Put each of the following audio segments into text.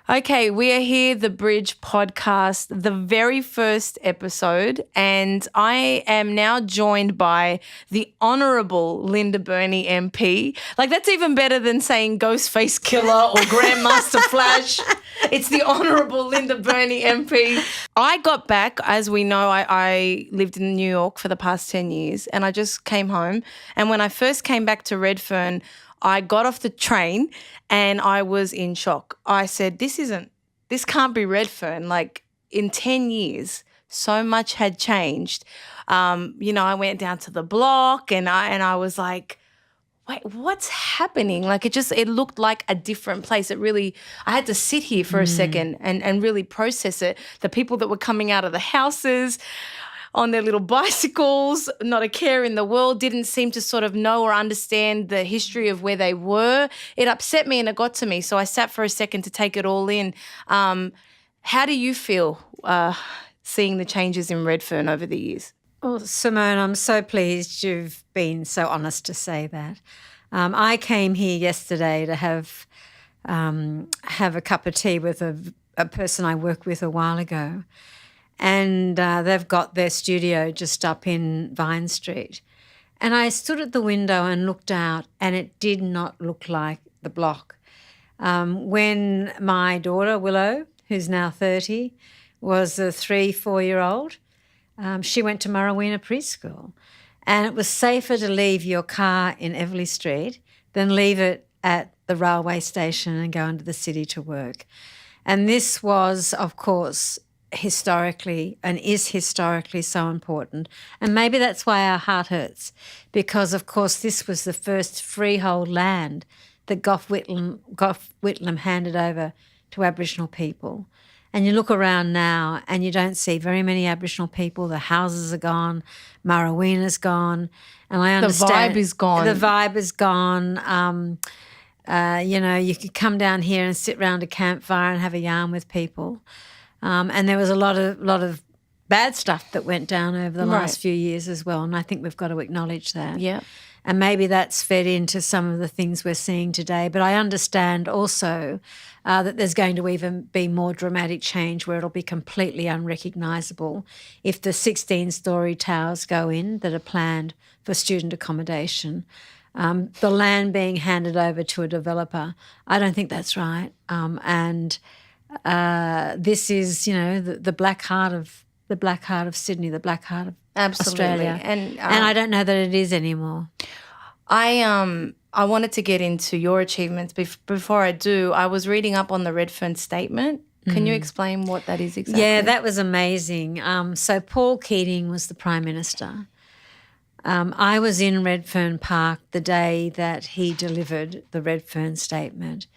Okay, we are here, The Bridge podcast, the very first episode, and I am now joined by the Honourable Linda Burney MP. Like, that's even better than saying Ghostface Killer or Grandmaster Flash. It's the Honourable Linda Burney MP. I got back, as we know, I lived in New York for the past 10 years, and I just came home. And when I first came back to Redfern, I got off the train and I was in shock. I said, this can't be Redfern. Like, in 10 years, so much had changed. I went down to the block and I was like, wait, what's happening? Like, it looked like a different place. I had to sit here for a second and really process it. The people that were coming out of the houses on their little bicycles, not a care in the world, didn't seem to sort of know or understand the history of where they were. It upset me and it got to me. So I sat for a second to take it all in. How do you feel seeing the changes in Redfern over the years? Well, Simone, I'm so pleased you've been so honest to say that. I came here yesterday to have a cup of tea with a person I worked with a while ago. And they've got their studio just up in Vine Street. And I stood at the window and looked out, and it did not look like the block. When my daughter, Willow, who's now 30, was a 3-4-year-old, she went to Marawina preschool. And it was safer to leave your car in Everleigh Street than leave it at the railway station and go into the city to work. And this was, of course, historically and is historically so important. And maybe that's why our heart hurts, because, of course, this was the first freehold land that Gough Whitlam handed over to Aboriginal people. And you look around now and you don't see very many Aboriginal people. The houses are gone, Marawina's gone, and I understand the vibe is gone. The vibe is gone. You could come down here and sit around a campfire and have a yarn with people. And there was a lot of bad stuff that went down over the last few years as well, and I think we've got to acknowledge that. Yeah. And maybe that's fed into some of the things we're seeing today. But I understand also that there's going to even be more dramatic change where it'll be completely unrecognisable if the 16-storey towers go in that are planned for student accommodation. The land being handed over to a developer, I don't think that's right. This is, the black heart of Sydney, the black heart of Australia, and I don't know that it is anymore. I wanted to get into your achievements. Before I do, I was reading up on the Redfern Statement. Can you explain what that is exactly? Yeah, that was amazing. So Paul Keating was the Prime Minister. I was in Redfern Park the day that he delivered the Redfern Statement.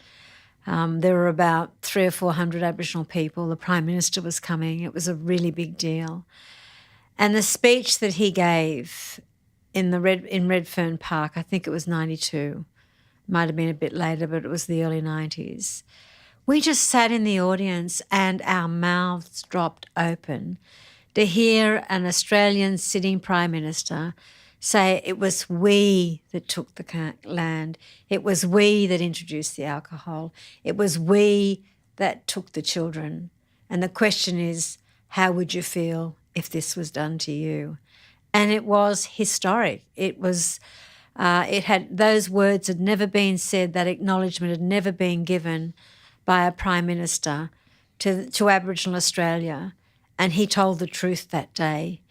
There were about 300 or 400 Aboriginal people. The Prime Minister was coming. It was a really big deal. And the speech that he gave in Redfern Park, I think it was 92, might have been a bit later, but it was the early 90s. We just sat in the audience and our mouths dropped open to hear an Australian sitting Prime Minister say it was we that took the land, it was we that introduced the alcohol, it was we that took the children. And the question is, how would you feel if this was done to you? And it was historic. It was, those words had never been said, that acknowledgement had never been given by a Prime Minister to Aboriginal Australia. And he told the truth that day.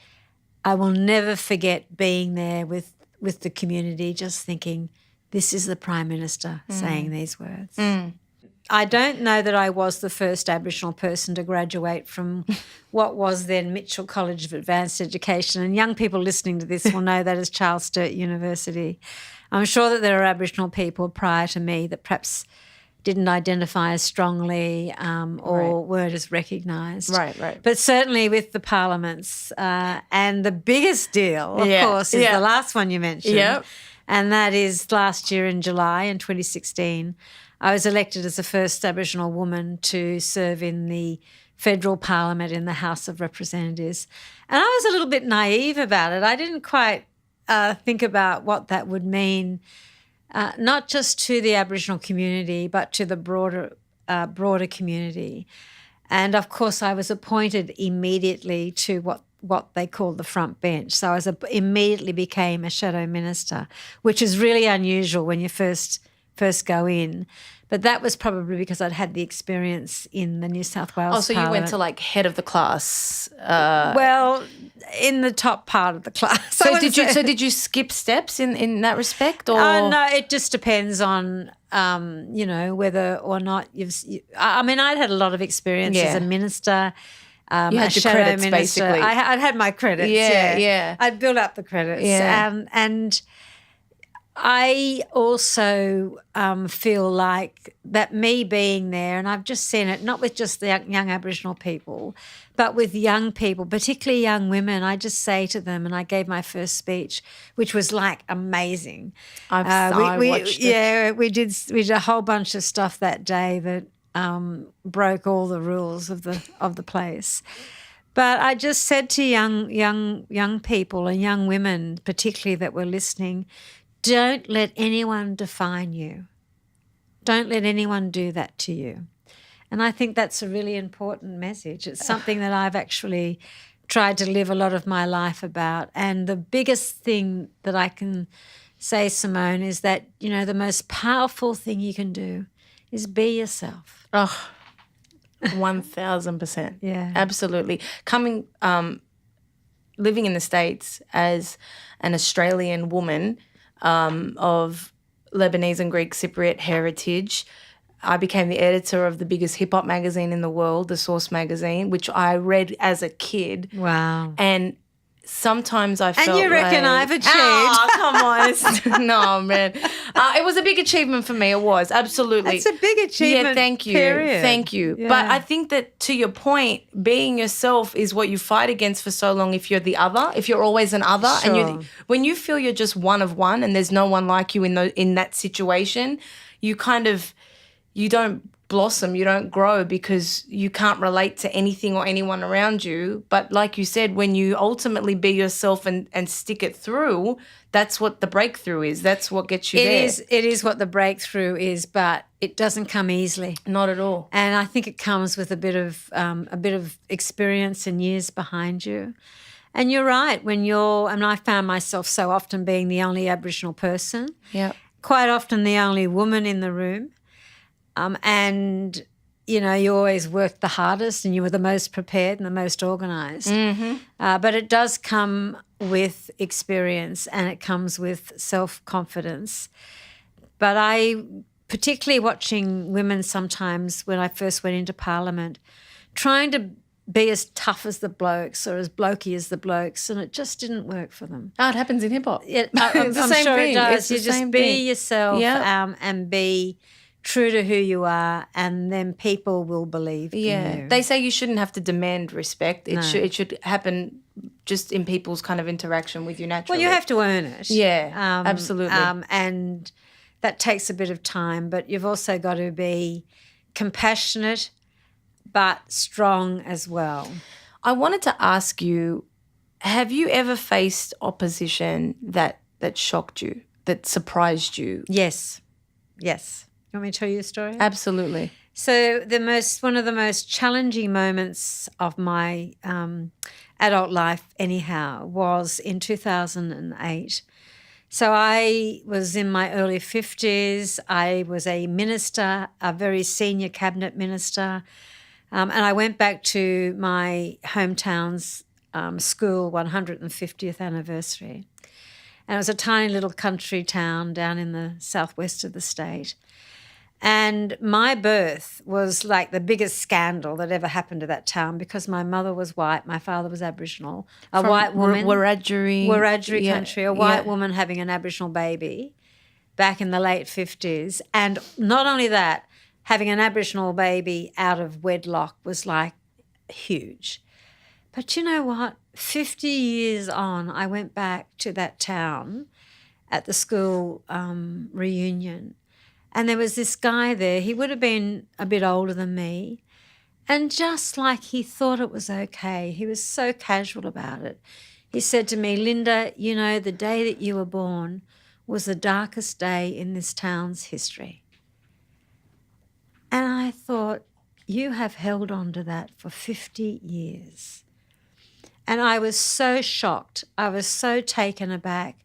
I will never forget being there with the community, just thinking, this is the Prime Minister saying these words. I don't know that I was the first Aboriginal person to graduate from what was then Mitchell College of Advanced Education, and young people listening to this will know that as Charles Sturt University. I'm sure that there are Aboriginal people prior to me that perhaps didn't identify as strongly or weren't as recognised. Right. But certainly with the parliaments. And the biggest deal, of course, is the last one you mentioned. Yep. And that is last year in July in 2016. I was elected as the first Aboriginal woman to serve in the federal parliament in the House of Representatives. And I was a little bit naive about it. I didn't quite think about what that would mean, not just to the Aboriginal community, but to the broader broader community. And, of course, I was appointed immediately to what they called the front bench. So I immediately became a shadow minister, which is really unusual when you first go in. But that was probably because I'd had the experience in the New South Wales so Parliament. You went to like head of the class. Well, in the top part of the class. So did you skip steps in that respect? Or no, it just depends on whether or not I'd had a lot of experience as a minister. You had your credits, minister. basically. I'd had my credits. Yeah. I'd built up the credits. Yeah. And I also feel like that me being there, and I've just seen it, not with just the young Aboriginal people, but with young people, particularly young women, I just say to them, and I gave my first speech, which was like amazing. I watched it. Yeah, we did a whole bunch of stuff that day that broke all the rules of the place. But I just said to young people and young women, particularly that were listening, don't let anyone define you. Don't let anyone do that to you. And I think that's a really important message. It's something that I've actually tried to live a lot of my life about. And the biggest thing that I can say, Simone, is that, the most powerful thing you can do is be yourself. Oh, 1,000%. Yeah. Absolutely. Living in the States as an Australian woman of Lebanese and Greek Cypriot heritage, I became the editor of the biggest hip-hop magazine in the world, the Source magazine, which I read as a kid. Wow. And sometimes I felt And you reckon like, I've achieved? Oh, come on. No, man. It was a big achievement for me. It was, absolutely. It's a big achievement, Yeah, thank you. period. Thank you. Yeah. But I think that, to your point, being yourself is what you fight against for so long if you're the other, if you're always an other. Sure. And when you feel you're just one of one and there's no one like you in that situation, you don't blossom, you don't grow because you can't relate to anything or anyone around you. But like you said, when you ultimately be yourself and stick it through, that's what the breakthrough is. That's what gets you there. It is what the breakthrough is, but it doesn't come easily. Not at all. And I think it comes with a bit of experience and years behind you. And you're right, I found myself so often being the only Aboriginal person. Yeah. Quite often the only woman in the room. And, you always worked the hardest and you were the most prepared and the most organised. Mm-hmm. But it does come with experience and it comes with self-confidence. But particularly watching women sometimes when I first went into Parliament, trying to be as tough as the blokes or as blokey as the blokes, and it just didn't work for them. Oh, it happens in hip-hop. I'm sure it does. You just be yourself and be true to who you are, and then people will believe in you. They say you shouldn't have to demand respect. It should happen just in people's kind of interaction with you naturally. Well, you have to earn it. Yeah, absolutely. And that takes a bit of time, but you've also got to be compassionate but strong as well. I wanted to ask you, have you ever faced opposition that shocked you, that surprised you? Yes. You want me to tell you a story? Absolutely. So one of the most challenging moments of my adult life anyhow was in 2008. So I was in my early 50s. I was a minister, a very senior cabinet minister, and I went back to my hometown's school 150th anniversary. And it was a tiny little country town down in the southwest of the state. And my birth was like the biggest scandal that ever happened to that town because my mother was white, my father was Aboriginal, a white woman. Wiradjuri country, a white woman having an Aboriginal baby back in the late 50s. And not only that, having an Aboriginal baby out of wedlock was like huge. But you know what? 50 years on, I went back to that town at the school reunion. And there was this guy there. He would have been a bit older than me. And just like he thought it was okay, he was so casual about it. He said to me, Linda, the day that you were born was the darkest day in this town's history. And I I thought, you have held on to that for 50 years. And I was so shocked. I was so taken aback.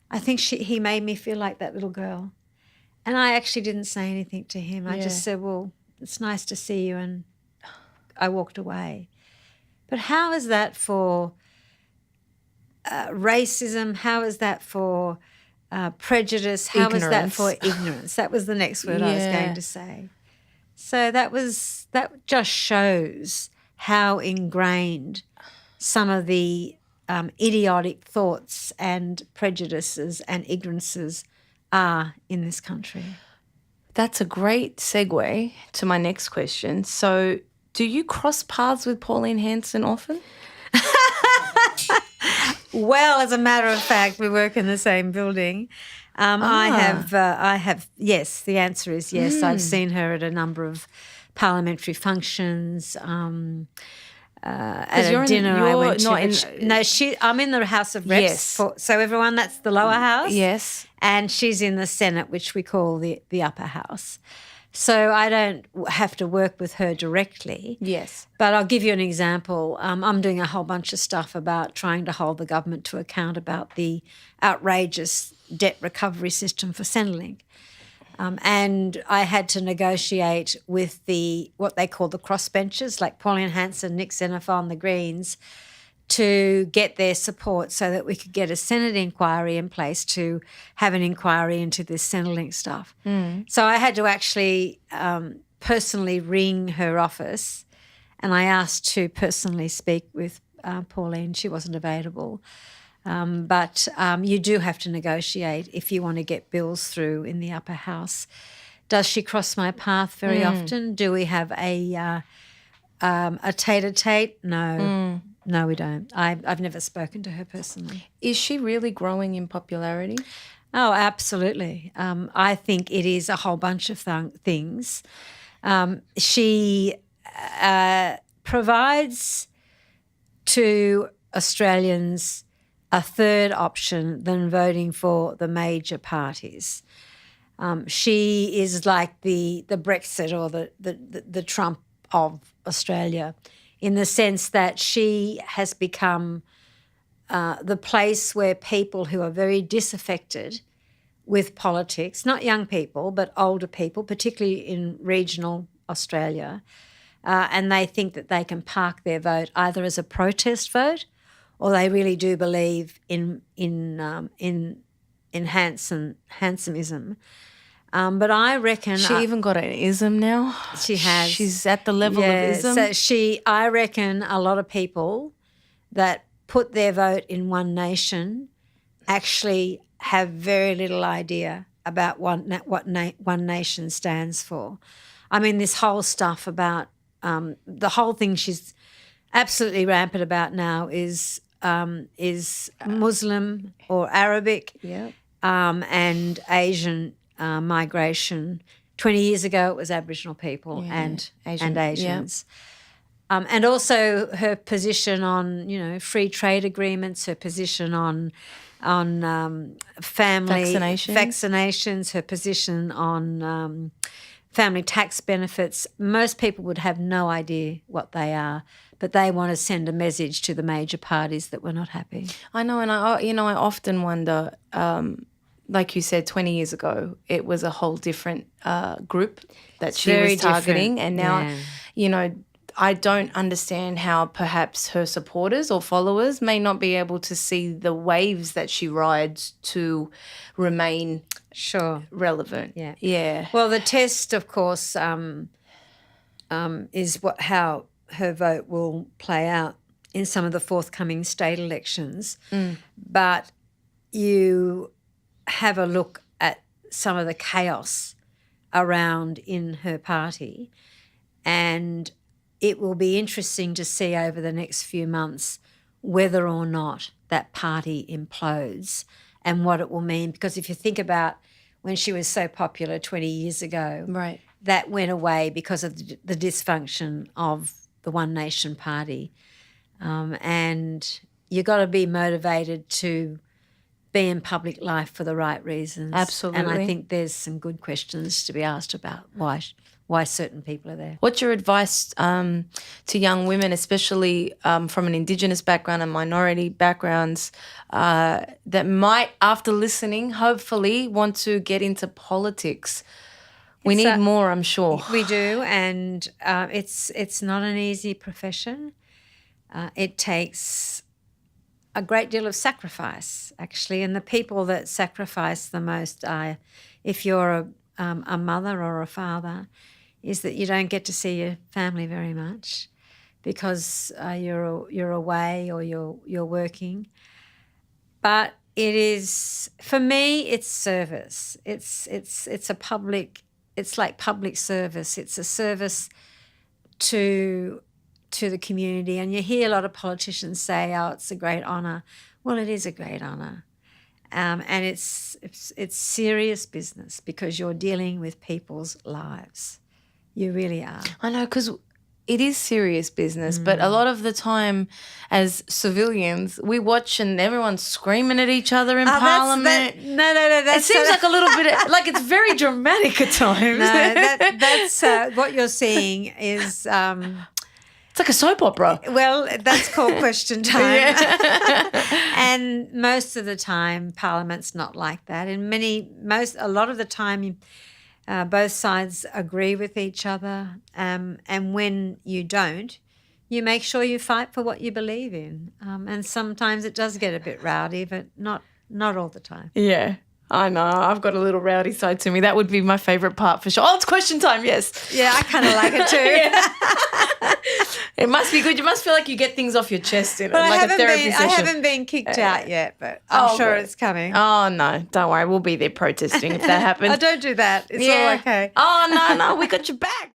I think he made me feel like that little girl. And I actually didn't say anything to him. I just said, well, it's nice to see you. And I walked away. But how is that for racism? How is that for prejudice? How is that for ignorance? That was the next word I was going to say. So that just shows how ingrained some of the idiotic thoughts and prejudices and ignorances are in this country. That's a great segue to my next question. So do you cross paths with Pauline Hanson often? Well, as a matter of fact, we work in the same building. I have. Yes, the answer is yes. I've seen her at a number of parliamentary functions. At a dinner I went to. I'm in the House of Reps. Yes. So everyone, that's the lower house. Yes. And she's in the Senate, which we call the upper house. So I don't have to work with her directly. Yes. But I'll give you an example. I'm doing a whole bunch of stuff about trying to hold the government to account about the outrageous debt recovery system for Centrelink. And I had to negotiate with what they call the crossbenchers, like Pauline Hanson, Nick Xenophon, the Greens, to get their support so that we could get a Senate inquiry in place to have an inquiry into this Centrelink stuff. So I had to actually personally ring her office, and I asked to personally speak with Pauline. She wasn't available. But you do have to negotiate if you want to get bills through in the upper house. Does she cross my path very often? Do we have a tete-a-tete? No. No, we don't. I've never spoken to her personally. Is she really growing in popularity? Oh, absolutely. I think it is a whole bunch of things. She provides to Australians a third option than voting for the major parties. She is like the Brexit or the Trump of Australia, in the sense that she has become the place where people who are very disaffected with politics, not young people but older people, particularly in regional Australia, and they think that they can park their vote either as a protest vote, or they really do believe in Hansonism. But I reckon she even got an ism now. She has. She's at the level of ism. So I reckon a lot of people that put their vote in One Nation actually have very little idea about what One Nation stands for. I mean, this whole stuff about the whole thing she's absolutely rampant about now is Muslim or Arabic and Asian migration. 20 years ago it was Aboriginal people and Asians. And also her position on, free trade agreements, her position on family vaccinations, her position on family tax benefits. Most people would have no idea what they are, but they want to send a message to the major parties that we're not happy. I know, and I often wonder, like you said, 20 years ago, it was a whole different group that she was targeting, and now, I don't understand how perhaps her supporters or followers may not be able to see the waves that she rides to remain relevant. Yeah. Well, the test, of course, is how her vote will play out in some of the forthcoming state elections. But you have a look at some of the chaos around in her party, and it will be interesting to see over the next few months whether or not that party implodes and what it will mean. Because if you think about when she was so popular 20 years ago, right, that went away because of the dysfunction of the One Nation Party. And you've got to be motivated to be in public life for the right reasons. Absolutely. And I think there's some good questions to be asked about why why certain people are there. What's your advice to young women, especially from an Indigenous background and minority backgrounds, that might, after listening, hopefully want to get into politics? We need more, I'm sure. We do, and it's not an easy profession. It takes a great deal of sacrifice, actually, and the people that sacrifice the most are, if you're a mother or a father, is that you don't get to see your family very much because you're away or you're working. But it is, for me, it's service. It's a public. It's like public service. It's a service to the community. And you hear a lot of politicians say, "Oh, it's a great honour." Well, it is a great honour, and it's serious business because you're dealing with people's lives. You really are. I know, because it is serious business, but a lot of the time as civilians, we watch and everyone's screaming at each other in Parliament. No. It seems like a little bit like it's very dramatic at times. No, that's what you're seeing is... it's like a soap opera. Well, that's called question time. And most of the time Parliament's not like that. And a lot of the time both sides agree with each other, and when you don't, you make sure you fight for what you believe in. And sometimes it does get a bit rowdy, but not all the time. Yeah, I know. I've got a little rowdy side to me. That would be my favourite part for sure. Oh, it's question time, yes. Yeah, I kind of like it too. It must be good. You must feel like you get things off your chest in it, Well, like a therapy session. I haven't been kicked out yet, but I'm sure it's coming. Oh, no, don't worry. We'll be there protesting if that happens. Oh, don't do that. It's all okay. Oh, no, we got your back.